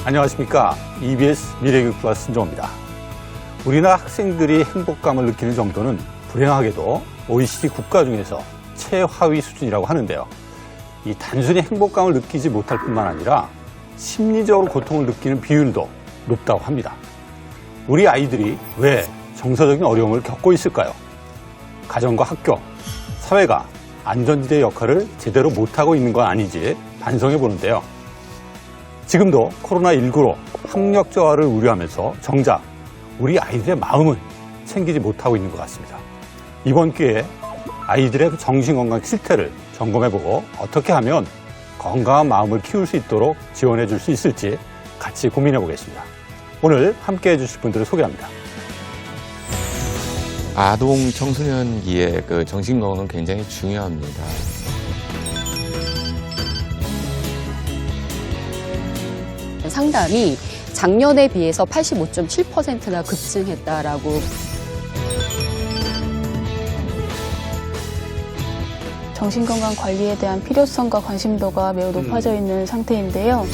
안녕하십니까. EBS 미래교육과 신종호입니다. 우리나라 학생들이 행복감을 느끼는 정도는 불행하게도 OECD 국가 중에서 최하위 수준이라고 하는데요. 이 단순히 행복감을 느끼지 못할 뿐만 아니라 심리적으로 고통을 느끼는 비율도 높다고 합니다. 우리 아이들이 왜 정서적인 어려움을 겪고 있을까요? 가정과 학교, 사회가 안전지대 역할을 제대로 못하고 있는 건 아닌지 반성해 보는데요. 지금도 코로나19로 학력 저하를 우려하면서 정작 우리 아이들의 마음은 챙기지 못하고 있는 것 같습니다. 이번 기회에 아이들의 정신건강 실태를 점검해보고 어떻게 하면 건강한 마음을 키울 수 있도록 지원해 줄 수 있을지 같이 고민해 보겠습니다. 오늘 함께 해주실 분들을 소개합니다. 아동 청소년기의 정신건강은 굉장히 중요합니다. 상담이 작년에 비해서 85.7%나 급증했다라고. 정신건강 관리에 대한 필요성과 관심도가 매우 높아져 있는 상태인데요.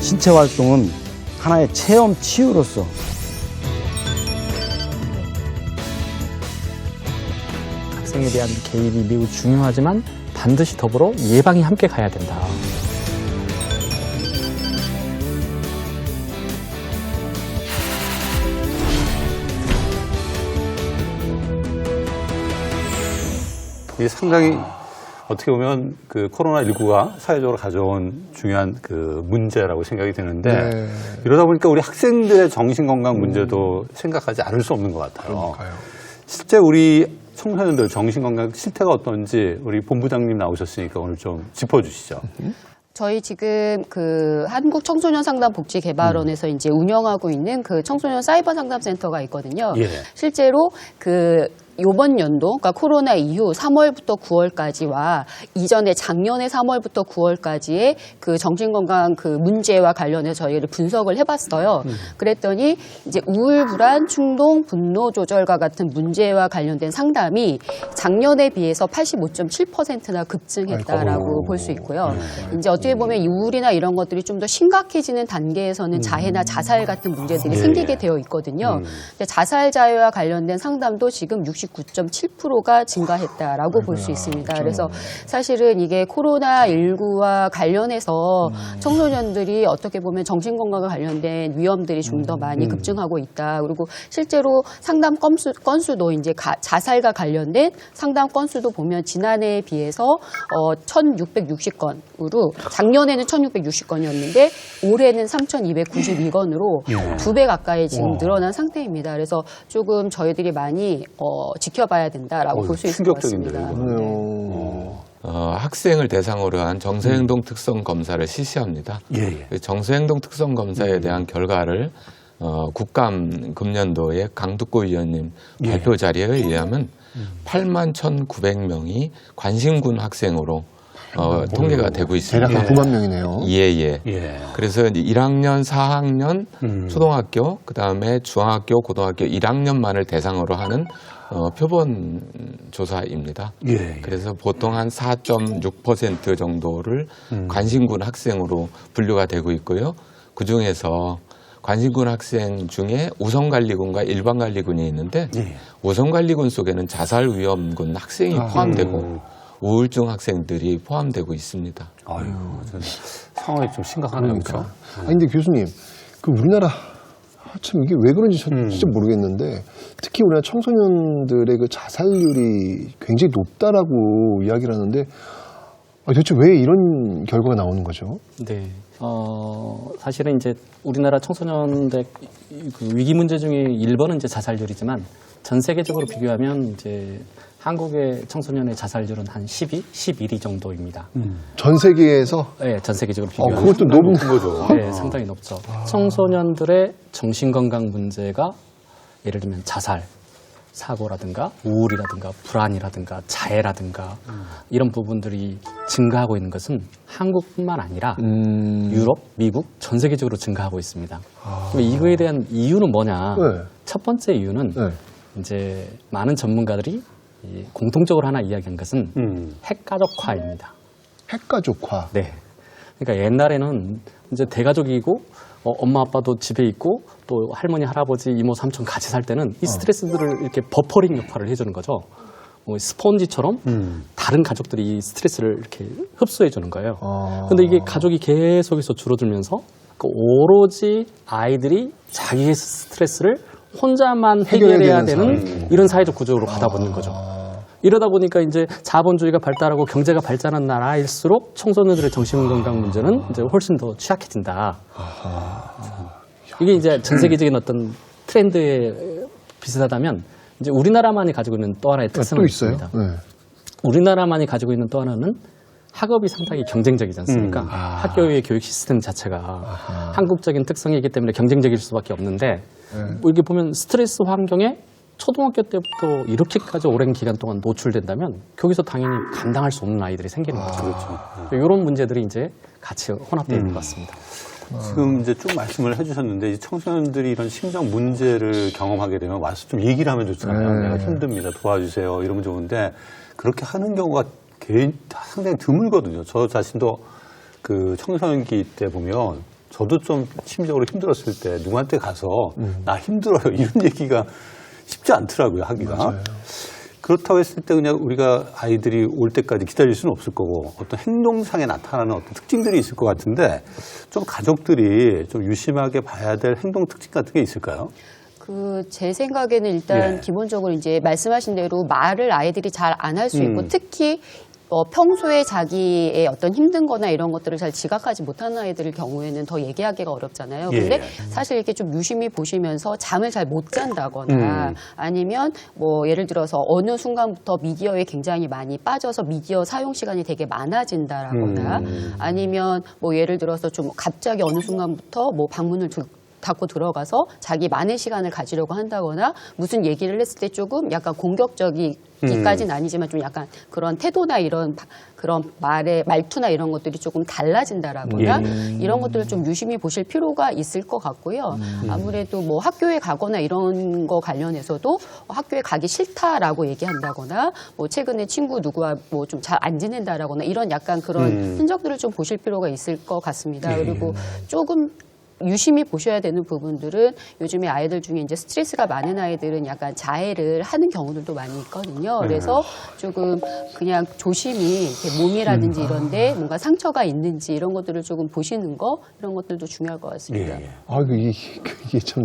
신체 활동은 하나의 체험 치유로서 학생에 대한 개입이 매우 중요하지만 반드시 더불어 예방이 함께 가야 된다. 이게 상당히 어떻게 보면 그 코로나19가 사회적으로 가져온 중요한 그 문제라고 생각이 드는데 이러다 보니까 우리 학생들의 정신건강 문제도 생각하지 않을 수 없는 것 같아요. 그러니까요. 실제 우리 청소년들 정신건강 실태가 어떤지 우리 본부장님 나오셨으니까 오늘 좀 짚어주시죠. 저희 지금 그 한국청소년상담복지개발원에서 이제 운영하고 있는 그 청소년 사이버 상담센터가 있거든요. 예. 실제로 요번 연도, 그러니까 코로나 이후 3월부터 9월까지와 이전에 작년에 3월부터 9월까지의 그 정신건강 그 문제와 관련해서 저희를 분석을 해봤어요. 그랬더니 이제 우울, 불안, 충동, 분노 조절과 같은 문제와 관련된 상담이 작년에 비해서 85.7%나 급증했다라고 볼 수 있고요. 이제 어떻게 보면 이 우울이나 이런 것들이 좀 더 심각해지는 단계에서는 자해나 자살 같은 문제들이 생기게 되어 있거든요. 근데 자살 자해와 관련된 상담도 지금 69.7%가 증가했다라고 볼 수 있습니다. 그래서 사실은 이게 코로나19와 관련해서 청소년들이 어떻게 보면 정신건강과 관련된 위험들이 좀 더 많이 급증하고 있다. 그리고 실제로 상담 건수도 이제 자살과 관련된 상담 건수도 보면 지난해에 비해서 1,660건으로 작년에는 1,660건이었는데 올해는 3,292건으로 2배 가까이 지금 늘어난 상태입니다. 그래서 조금 저희들이 많이 지켜봐야 된다라고 볼 수 있을 것 같습니다. 학생을 대상으로 한 정서행동 특성 검사를 실시합니다. 정서행동 특성 검사에 대한 결과를 국감 금년도에 강두구 위원님 발표 자료에 의하면 81,900명이 관심군 학생으로 통계가 되고 있습니다. 대략 한 9만 명이네요. 예. 그래서 1학년, 4학년, 초등학교, 그다음에 중학교, 고등학교 1학년만을 대상으로 하는 표본 조사입니다. 그래서 보통 한 4.6% 정도를 관심군 학생으로 분류가 되고 있고요. 그중에서 관심군 학생 중에 우선관리군과 일반관리군이 있는데 우선관리군 속에는 자살 위험군 학생이 포함되고 우울증 학생들이 포함되고 있습니다. 아유, 상황이 좀 심각하네요. 그러니까. 근데 교수님, 우리나라 참 이게 왜 그런지 진짜 모르겠는데 특히 우리나라 청소년들의 그 자살률이 굉장히 높다라고 이야기를 하는데 도대체 왜 이런 결과가 나오는 거죠? 네. 사실은 이제 우리나라 청소년들 그 위기 문제 중에 1번은 이제 자살률이지만 전 세계적으로 비교하면 이제 한국의 청소년의 자살률은 한 12, 11위 정도입니다. 전 세계에서? 네, 전 세계적으로 비교하면. 그것도 높은 거죠. 네, 상당히 높죠. 청소년들의 정신건강 문제가 예를 들면 자살, 사고라든가 우울이라든가 불안이라든가 자해라든가 이런 부분들이 증가하고 있는 것은 한국뿐만 아니라 유럽, 미국, 전 세계적으로 증가하고 있습니다. 이거에 대한 이유는 뭐냐? 첫 번째 이유는 이제 많은 전문가들이 공통적으로 하나 이야기한 것은 핵가족화입니다. 핵가족화. 네. 그러니까 옛날에는 이제 대가족이고 엄마 아빠도 집에 있고 또 할머니 할아버지 이모 삼촌 같이 살 때는 이 스트레스들을 이렇게 버퍼링 역할을 해주는 거죠. 스펀지처럼 다른 가족들이 이 스트레스를 이렇게 흡수해 주는 거예요. 근데 이게 가족이 계속해서 줄어들면서 오로지 아이들이 자기의 스트레스를 혼자만 해결해야 되는 이런 사회적 구조로 가다 보는 거죠. 이러다 보니까 이제 자본주의가 발달하고 경제가 발전한 나라일수록 청소년들의 정신건강 문제는 이제 훨씬 더 취약해진다. 이게 이제 전 세계적인 어떤 트렌드에 비슷하다면 이제 우리나라만이 가지고 있는 또 하나의 특성이 있습니다. 네. 우리나라만이 가지고 있는 또 하나는 학업이 상당히 경쟁적이지 않습니까? 학교의 교육 시스템 자체가 한국적인 특성이기 때문에 경쟁적일 수밖에 없는데 뭐 이렇게 보면 스트레스 환경에 초등학교 때부터 이렇게까지 오랜 기간 동안 노출된다면 거기서 당연히 감당할 수 없는 아이들이 생기는 거죠. 그렇죠. 이런 문제들이 이제 같이 혼합되어 있는 것 같습니다. 지금 이제 쭉 말씀을 해주셨는데 이 청소년들이 이런 심정 문제를 경험하게 되면 와서 좀 얘기를 하면 좋잖아요. 내가 힘듭니다. 도와주세요. 이러면 좋은데 그렇게 하는 경우가 상당히 드물거든요. 저 자신도 그 청소년기 때 보면 저도 좀 심리적으로 힘들었을 때 누구한테 가서 나 힘들어요. 이런 얘기가 쉽지 않더라고요, 하기가. 맞아요. 그렇다고 했을 때 그냥 우리가 아이들이 올 때까지 기다릴 수는 없을 거고 어떤 행동상에 나타나는 어떤 특징들이 있을 것 같은데 좀 가족들이 좀 유심하게 봐야 될 행동 특징 같은 게 있을까요? 제 생각에는 일단 기본적으로 이제 말씀하신 대로 말을 아이들이 잘 안 할 수 있고 특히 평소에 자기의 어떤 힘든 거나 이런 것들을 잘 지각하지 못하는 아이들의 경우에는 더 얘기하기가 어렵잖아요. 근데 사실 이렇게 좀 유심히 보시면서 잠을 잘 못 잔다거나 아니면 뭐 예를 들어서 어느 순간부터 미디어에 굉장히 많이 빠져서 미디어 사용 시간이 되게 많아진다라거나 아니면 뭐 예를 들어서 좀 갑자기 어느 순간부터 뭐 방문을 닫고 들어가서 자기 많은 시간을 가지려고 한다거나 무슨 얘기를 했을 때 조금 약간 공격적이기까지는 아니지만 좀 약간 그런 태도나 이런 그런 말투나 이런 것들이 조금 달라진다라거나 이런 것들을 좀 유심히 보실 필요가 있을 것 같고요. 아무래도 뭐 학교에 가거나 이런 거 관련해서도 학교에 가기 싫다라고 얘기한다거나 뭐 최근에 친구 누구와 뭐 좀 잘 안 지낸다라거나 이런 약간 그런 흔적들을 좀 보실 필요가 있을 것 같습니다. 그리고 조금 유심히 보셔야 되는 부분들은 요즘에 아이들 중에 이제 스트레스가 많은 아이들은 약간 자해를 하는 경우들도 많이 있거든요. 그래서 조금 그냥 조심히 이렇게 몸이라든지 이런데 뭔가 상처가 있는지 이런 것들을 조금 보시는 거 이런 것들도 중요할 것 같습니다. 아이고 이게 참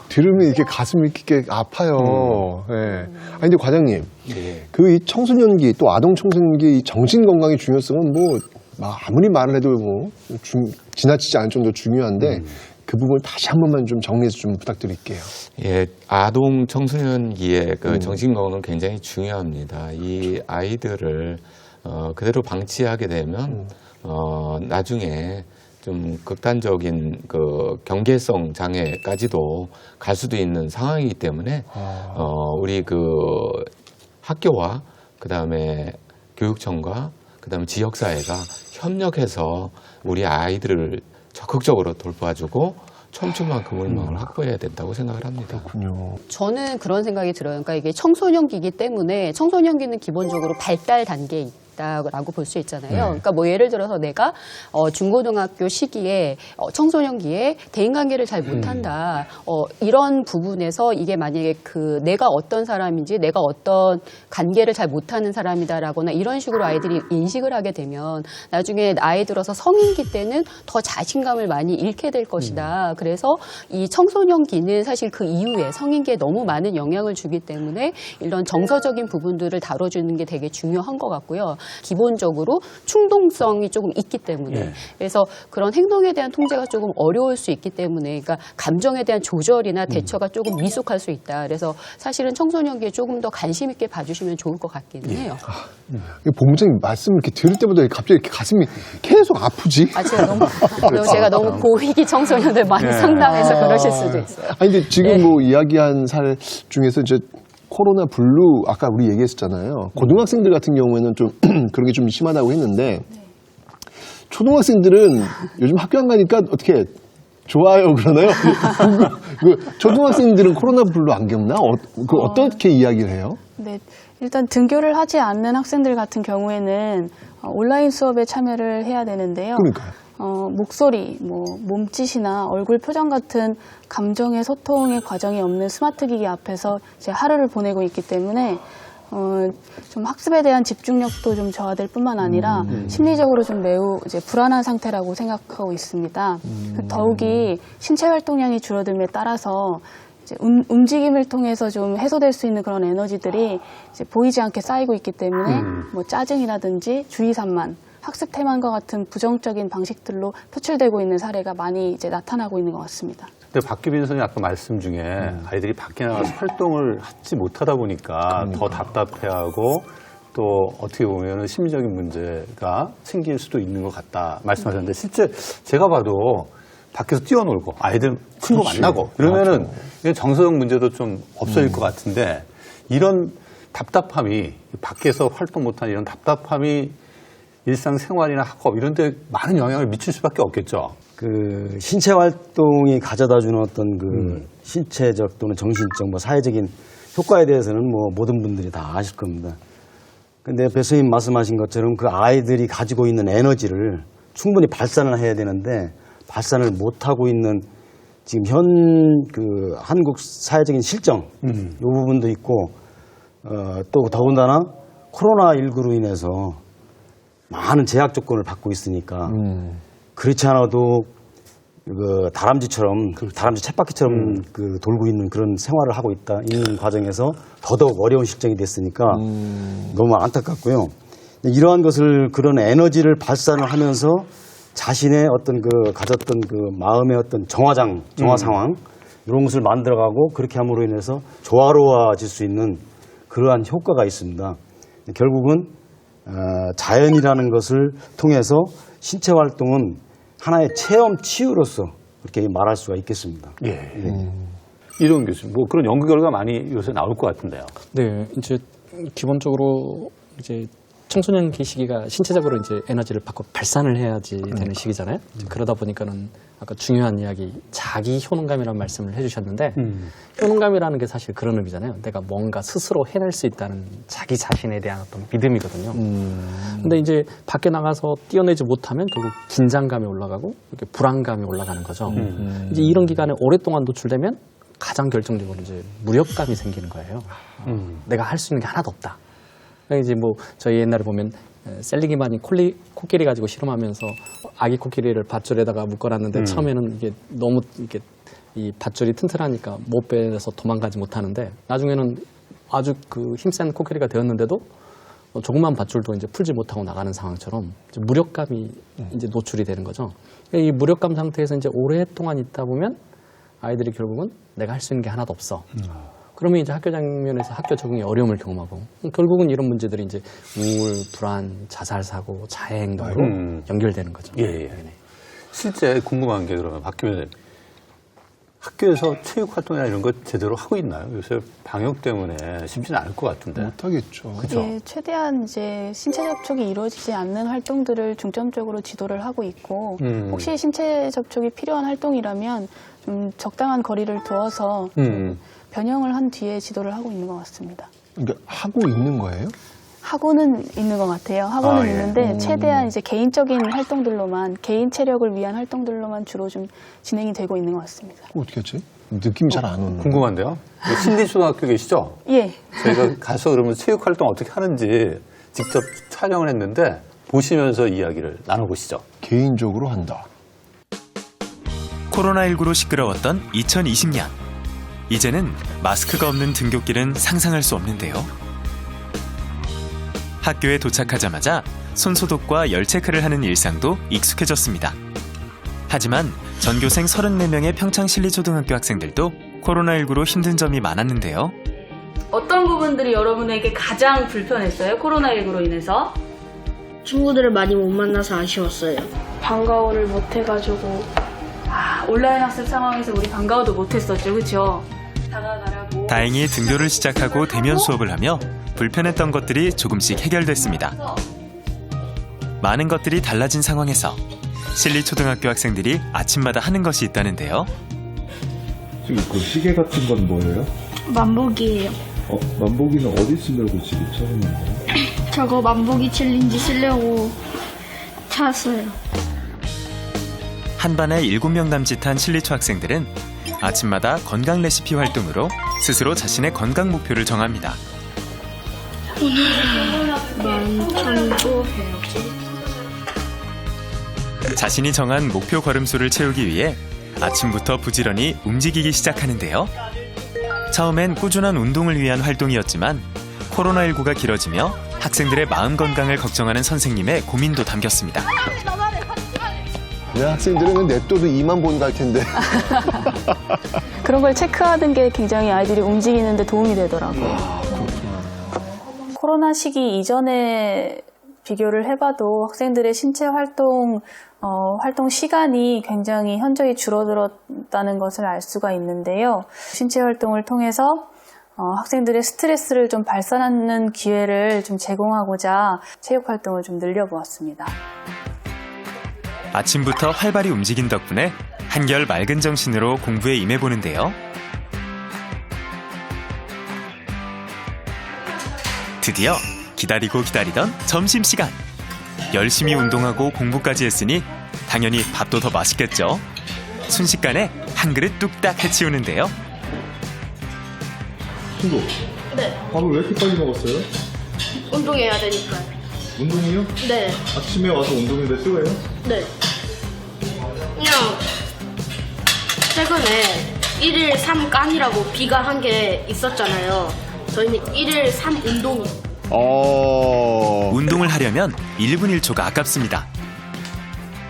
들으면 이렇게 가슴이 이렇게 아파요. 예. 아니 근데 과장님, 그 이 청소년기 또 아동 청소년기 정신 건강의 중요성은 뭐 아무리 말을 해도 뭐 지나치지 않을 정도로 중요한데 그 부분을 다시 한 번만 좀 정리해서 좀 부탁드릴게요. 예, 아동 청소년기의 그 정신 건강은 굉장히 중요합니다. 이 아이들을 그대로 방치하게 되면 나중에 좀 극단적인 그 경계성 장애까지도 갈 수도 있는 상황이기 때문에 우리 그 학교와 그다음에 교육청과 그다음에 지역사회가 협력해서 우리 아이들을 적극적으로 돌봐주고 멈춤만큼 울망을 확보해야 된다고 생각을 합니다. 그렇군요. 저는 그런 생각이 들어요. 그러니까 이게 청소년기이기 때문에 청소년기는 기본적으로 발달 단계에 있다라고 볼 수 있잖아요. 그러니까 뭐 예를 들어서 내가 중고등학교 시기에 청소년기에 대인관계를 잘 못한다. 이런 부분에서 이게 만약에 그 내가 어떤 사람인지 내가 어떤 관계를 잘 못하는 사람이다라거나 이런 식으로 아이들이 인식을 하게 되면 나중에 나이 들어서 성인기 때는 더 자신감을 많이 잃게 될 것이다. 그래서 이 청소년기는 사실 그 이후에 성인기에 너무 많은 영향을 주기 때문에 이런 정서적인 부분들을 다뤄주는 게 되게 중요한 것 같고요. 기본적으로 충동성이 조금 있기 때문에 그래서 그런 행동에 대한 통제가 조금 어려울 수 있기 때문에 그러니까 감정에 대한 조절이나 대처가 조금 미숙할 수 있다. 그래서 사실은 청소년기에 조금 더 관심 있게 봐주시면 좋을 것 같기는 해요. 본부장님 말씀 이렇게 들을 때마다 갑자기 이렇게 가슴이 계속 아프지? 제가 너무 고위기 청소년들 많이 상담해서 그러실 수도 있어요. 아니 근데 지금 뭐 이야기한 사례 중에서 이제 코로나 블루 아까 우리 얘기했었잖아요. 고등학생들 같은 경우에는 좀 그런 게 좀 심하다고 했는데 초등학생들은 요즘 학교 안 가니까 어떻게 좋아요 그러나요? 초등학생들은 코로나 블루 안 겪나? 어떻게 이야기를 해요? 네, 일단 등교를 하지 않는 학생들 같은 경우에는 온라인 수업에 참여를 해야 되는데요. 그러니까요. 목소리, 몸짓이나 얼굴 표정 같은 감정의 소통의 과정이 없는 스마트 기기 앞에서 이제 하루를 보내고 있기 때문에 좀 학습에 대한 집중력도 좀 저하될 뿐만 아니라 심리적으로 좀 매우 이제 불안한 상태라고 생각하고 있습니다. 더욱이 신체 활동량이 줄어듦에 따라서 이제 움직임을 통해서 좀 해소될 수 있는 그런 에너지들이 이제 보이지 않게 쌓이고 있기 때문에 짜증이라든지 주의산만, 학습 태만과 같은 부정적인 방식들로 표출되고 있는 사례가 많이 이제 나타나고 있는 것 같습니다. 근데 박규빈 선생님 아까 말씀 중에 아이들이 밖에 나가서 활동을 하지 못하다 보니까 더 답답해하고 또 어떻게 보면 심리적인 문제가 생길 수도 있는 것 같다 말씀하셨는데 실제 제가 봐도 밖에서 뛰어놀고 아이들 친구 만나고 이러면은 정서적 문제도 좀 없어질 것 같은데 이런 답답함이 밖에서 활동 못하는 이런 답답함이 일상생활이나 학업 이런 데 많은 영향을 미칠 수밖에 없겠죠. 그 신체 활동이 가져다주는 어떤 그 신체적 또는 정신적 사회적인 효과에 대해서는 모든 분들이 다 아실 겁니다. 근데 배 선생님 말씀하신 것처럼 그 아이들이 가지고 있는 에너지를 충분히 발산을 해야 되는데 발산을 못하고 있는 지금 현 그 한국 사회적인 실정 이 부분도 있고 또 더군다나 코로나19로 인해서 많은 제약 조건을 받고 있으니까 그렇지 않아도 그 다람쥐처럼 다람쥐 쳇바퀴처럼 그 돌고 있는 그런 생활을 하고 있는 과정에서 더더욱 어려운 실정이 됐으니까 너무 안타깝고요. 이러한 것을 그런 에너지를 발산을 하면서 자신의 어떤 그 가졌던 그 마음의 어떤 정화 상황 이런 것을 만들어가고 그렇게 함으로 인해서 조화로워질 수 있는 그러한 효과가 있습니다. 결국은 자연이라는 것을 통해서 신체 활동은 하나의 체험 치유로서 그렇게 말할 수가 있겠습니다. 예. 이동 교수님, 그런 연구 결과 많이 요새 나올 것 같은데요. 네, 이제 기본적으로 이제 청소년기 시기가 신체적으로 이제 에너지를 받고 발산을 해야지 되는 시기잖아요. 그러다 보니까는 아까 중요한 이야기 자기 효능감이라는 말씀을 해주셨는데 효능감이라는 게 사실 그런 의미잖아요. 내가 뭔가 스스로 해낼 수 있다는 자기 자신에 대한 어떤 믿음이거든요. 근데 이제 밖에 나가서 뛰어내지 못하면 결국 긴장감이 올라가고 이렇게 불안감이 올라가는 거죠. 이제 이런 기간에 오랫동안 노출되면 가장 결정적으로 이제 무력감이 생기는 거예요. 내가 할 수 있는 게 하나도 없다. 이제 저희 옛날에 보면 셀리기만이 코끼리 가지고 실험하면서 아기 코끼리를 밧줄에다가 묶어놨는데 처음에는 이게 너무 이게 이 밧줄이 튼튼하니까 못 빼서 도망가지 못하는데 나중에는 아주 그 힘센 코끼리가 되었는데도 조그만 밧줄도 이제 풀지 못하고 나가는 상황처럼 이제 무력감이 이제 노출이 되는 거죠. 이 무력감 상태에서 이제 오랫동안 있다 보면 아이들이 결국은 내가 할 수 있는 게 하나도 없어. 그러면 이제 학교 장면에서 학교 적응에 어려움을 경험하고 결국은 이런 문제들이 이제 우울, 불안, 자살 사고, 자해 행동으로 연결되는 거죠. 예. 실제 궁금한 게 그러면 박규민 학교에서 체육 활동이나 이런 거 제대로 하고 있나요? 요새 방역 때문에 쉽지는 않을 것 같은데. 못하겠죠. 그렇죠. 예, 최대한 이제 신체 접촉이 이루어지지 않는 활동들을 중점적으로 지도를 하고 있고 혹시 신체 접촉이 필요한 활동이라면 좀 적당한 거리를 두어서 변형을 한 뒤에 지도를 하고 있는 것 같습니다. 그러니까 하고 있는 거예요? 하고는 있는 것 같아요. 하고는 있는데 최대한 이제 개인적인 활동들로만 개인 체력을 위한 활동들로만 주로 좀 진행이 되고 있는 것 같습니다. 어떻게 했지? 느낌이 잘 안 오는. 궁금한데요. 신리초등학교 계시죠? 예. 저희가 가서 그러면 체육 활동 어떻게 하는지 직접 촬영을 했는데 보시면서 이야기를 나눠보시죠. 개인적으로 한다. 코로나19로 시끄러웠던 2020년. 이제는 마스크가 없는 등굣길은 상상할 수 없는데요. 학교에 도착하자마자 손소독과 열체크를 하는 일상도 익숙해졌습니다. 하지만 전교생 34명의 평창실리초등학교 학생들도 코로나19로 힘든 점이 많았는데요. 어떤 부분들이 여러분에게 가장 불편했어요? 코로나19로 인해서? 친구들을 많이 못 만나서 아쉬웠어요. 방과후를 못 해가지고 온라인 학습 상황에서 우리 방과후도 못했었죠, 그렇죠? 다가가라고. 다행히 등교를 시작하고 대면 수업을 하며 불편했던 것들이 조금씩 해결됐습니다. 많은 것들이 달라진 상황에서 실리초등학교 학생들이 아침마다 하는 것이 있다는데요. 지금 그 시계 같은 건 뭐예요? 만보기예요. 만보기는 어디 쓰려고 지금 써놓는 거예요? 저거 만보기 챌린지 쓰려고 찾았어요. 한 반에 7명 남짓한 실리초 학생들은 아침마다 건강 레시피 활동으로 스스로 자신의 건강 목표를 정합니다. 자신이 정한 목표 걸음수를 채우기 위해 아침부터 부지런히 움직이기 시작하는데요. 처음엔 꾸준한 운동을 위한 활동이었지만 코로나19가 길어지며 학생들의 마음 건강을 걱정하는 선생님의 고민도 담겼습니다. 내 학생들은 냅둬도 2만 본 갈 텐데. 그런 걸 체크하는 게 굉장히 아이들이 움직이는 데 도움이 되더라고요. 코로나 시기 이전에 비교를 해봐도 학생들의 신체 활동 시간이 굉장히 현저히 줄어들었다는 것을 알 수가 있는데요. 신체 활동을 통해서 학생들의 스트레스를 좀 발산하는 기회를 좀 제공하고자 체육 활동을 좀 늘려보았습니다. 아침부터 활발히 움직인 덕분에 한결 맑은 정신으로 공부에 임해보는데요. 드디어 기다리고 기다리던 점심시간. 열심히 운동하고 공부까지 했으니 당연히 밥도 더 맛있겠죠. 순식간에 한 그릇 뚝딱 해치우는데요. 친구, 네, 밥을 왜 이렇게 빨리 먹었어요? 운동해야 되니까요. 운동이요? 네, 아침에 와서 운동인데 쓰고요? 네. 그냥 최근에 1일 3깐이라고 비가 한 게 있었잖아요. 저희는 1일 3운동. 운동을 하려면 1분 1초가 아깝습니다.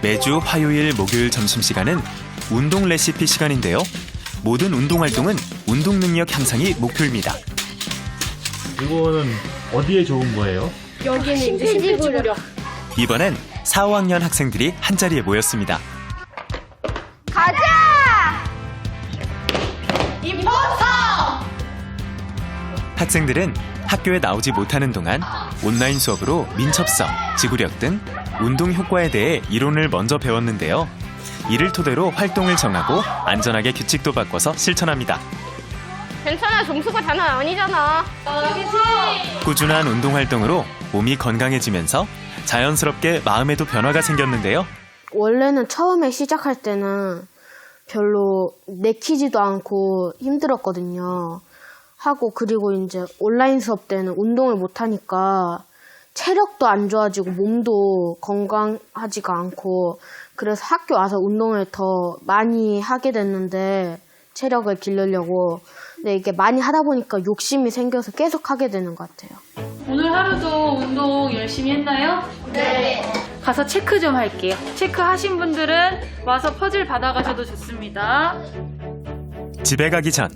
매주 화요일, 목요일 점심시간은 운동 레시피 시간인데요. 모든 운동 활동은 운동 능력 향상이 목표입니다. 이거는 어디에 좋은 거예요? 여기는 이제 심폐지구력. 이번엔 4, 5학년 학생들이 한자리에 모였습니다. 가자! 임포터! 학생들은 학교에 나오지 못하는 동안 온라인 수업으로 민첩성, 지구력 등 운동 효과에 대해 이론을 먼저 배웠는데요. 이를 토대로 활동을 정하고 안전하게 규칙도 바꿔서 실천합니다. 괜찮아, 점수가 장난 아니잖아. 꾸준한 운동 활동으로 몸이 건강해지면서 자연스럽게 마음에도 변화가 생겼는데요. 원래는 처음에 시작할 때는 별로 내키지도 않고 힘들었거든요. 하고 그리고 이제 온라인 수업 때는 운동을 못 하니까 체력도 안 좋아지고 몸도 건강하지가 않고 그래서 학교 와서 운동을 더 많이 하게 됐는데 체력을 기르려고. 근데 이게 많이 하다 보니까 욕심이 생겨서 계속 하게 되는 것 같아요. 오늘 하루도 운동 열심히 했나요? 네. 가서 체크 좀 할게요. 체크하신 분들은 와서 퍼즐 받아가셔도 좋습니다. 집에 가기 전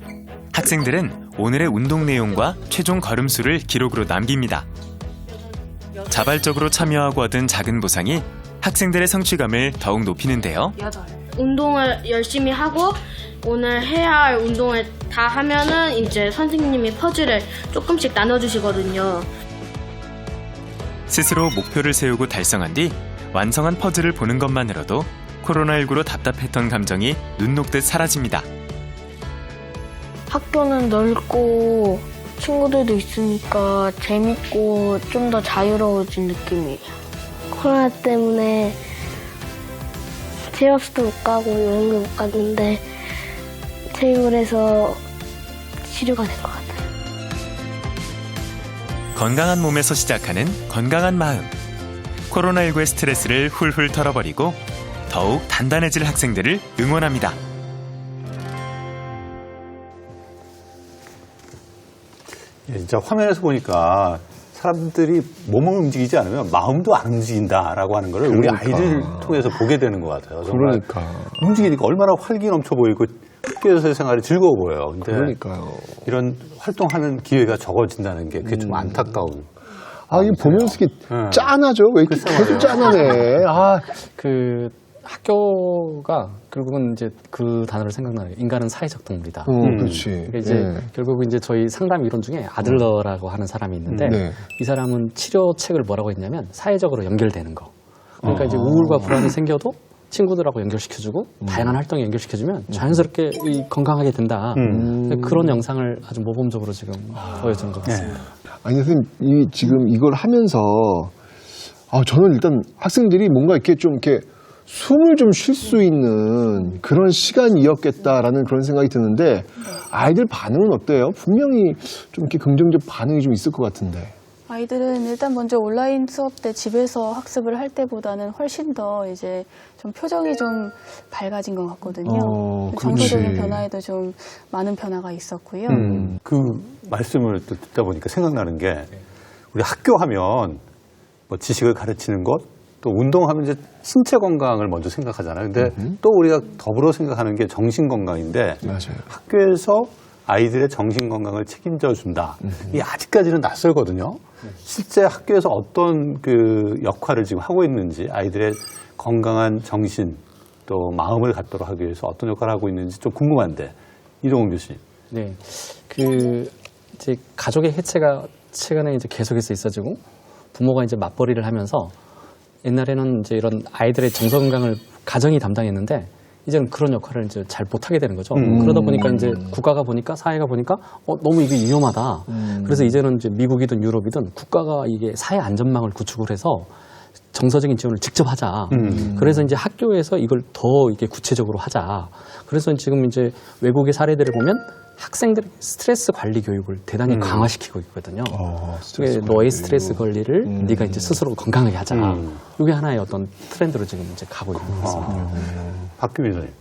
학생들은 오늘의 운동 내용과 최종 걸음수를 기록으로 남깁니다. 자발적으로 참여하고 얻은 작은 보상이 학생들의 성취감을 더욱 높이는데요. 운동을 열심히 하고 오늘 해야 할 운동을 다 하면은 이제 선생님이 퍼즐을 조금씩 나눠주시거든요. 스스로 목표를 세우고 달성한 뒤 완성한 퍼즐을 보는 것만으로도 코로나19로 답답했던 감정이 눈 녹듯 사라집니다. 학교는 넓고 친구들도 있으니까 재밌고 좀 더 자유로워진 느낌이에요. 코로나 때문에 체육도 못 가고 여행도 못 갔는데 체육을 해서 치료가 된 것 같아요. 건강한 몸에서 시작하는 건강한 마음. 코로나19의 스트레스를 훌훌 털어버리고 더욱 단단해질 학생들을 응원합니다. 예, 진짜 화면에서 보니까 사람들이 몸을 움직이지 않으면 마음도 안 움직인다라고 하는 걸 우리 아이들 통해서 보게 되는 것 같아요. 정말 움직이니까 얼마나 활기 넘쳐 보이고 학교에서의 생활이 즐거워 보여요. 근데 이런 활동하는 기회가 적어진다는 게 그게 좀 안타까운. 아, 이게 보면서 이렇게 짠하죠? 왜 이렇게 계속 짠하네. 학교가 결국은 이제 그 단어를 생각나요. 인간은 사회적 동물이다. 그렇지. 그러니까 이제 결국은 이제 저희 상담 이론 중에 아들러라고 하는 사람이 있는데 이 사람은 치료책을 뭐라고 했냐면 사회적으로 연결되는 거. 그러니까 이제 우울과 불안이 생겨도 친구들하고 연결시켜주고 다양한 활동에 연결시켜주면 자연스럽게 건강하게 된다. 그런 영상을 아주 모범적으로 지금 보여주는 것 같습니다. 아니 선생님 지금 이걸 하면서 저는 일단 학생들이 뭔가 이렇게 좀 이렇게 숨을 좀 쉴 수 있는 그런 시간이었겠다라는 그런 생각이 드는데 아이들 반응은 어때요? 분명히 좀 이렇게 긍정적 반응이 좀 있을 것 같은데. 아이들은 일단 먼저 온라인 수업 때 집에서 학습을 할 때보다는 훨씬 더 이제 좀 표정이 좀 밝아진 것 같거든요. 정서적인 변화에도 좀 많은 변화가 있었고요. 그 말씀을 또 듣다 보니까 생각나는 게 우리 학교 하면 뭐 지식을 가르치는 것, 또 운동하면 이제 신체 건강을 먼저 생각하잖아요. 근데 또 우리가 더불어 생각하는 게 정신 건강인데 맞아요. 학교에서 아이들의 정신 건강을 책임져 준다. 이게 아직까지는 낯설거든요. 실제 학교에서 어떤 그 역할을 지금 하고 있는지, 아이들의 건강한 정신 또 마음을 갖도록 하기 위해서 어떤 역할을 하고 있는지 좀 궁금한데, 이동훈 교수님. 네, 이제 가족의 해체가 최근에 이제 계속해서 있어지고 부모가 이제 맞벌이를 하면서 옛날에는 이제 이런 아이들의 정서 건강을 가정이 담당했는데 이제는 그런 역할을 이제 잘 못하게 되는 거죠. 그러다 보니까 이제 국가가 보니까 사회가 보니까 너무 이게 위험하다. 그래서 이제는 이제 미국이든 유럽이든 국가가 이게 사회 안전망을 구축을 해서 정서적인 지원을 직접 하자. 그래서 이제 학교에서 이걸 더 이게 구체적으로 하자. 그래서 지금 이제 외국의 사례들을 보면 학생들의 스트레스 관리 교육을 대단히 강화시키고 있거든요. 너의 스트레스 관리를 네가 이제 스스로 건강하게 하자. 이게 하나의 어떤 트렌드로 지금 이제 가고 있는 것 같습니다. 박규민 선생님.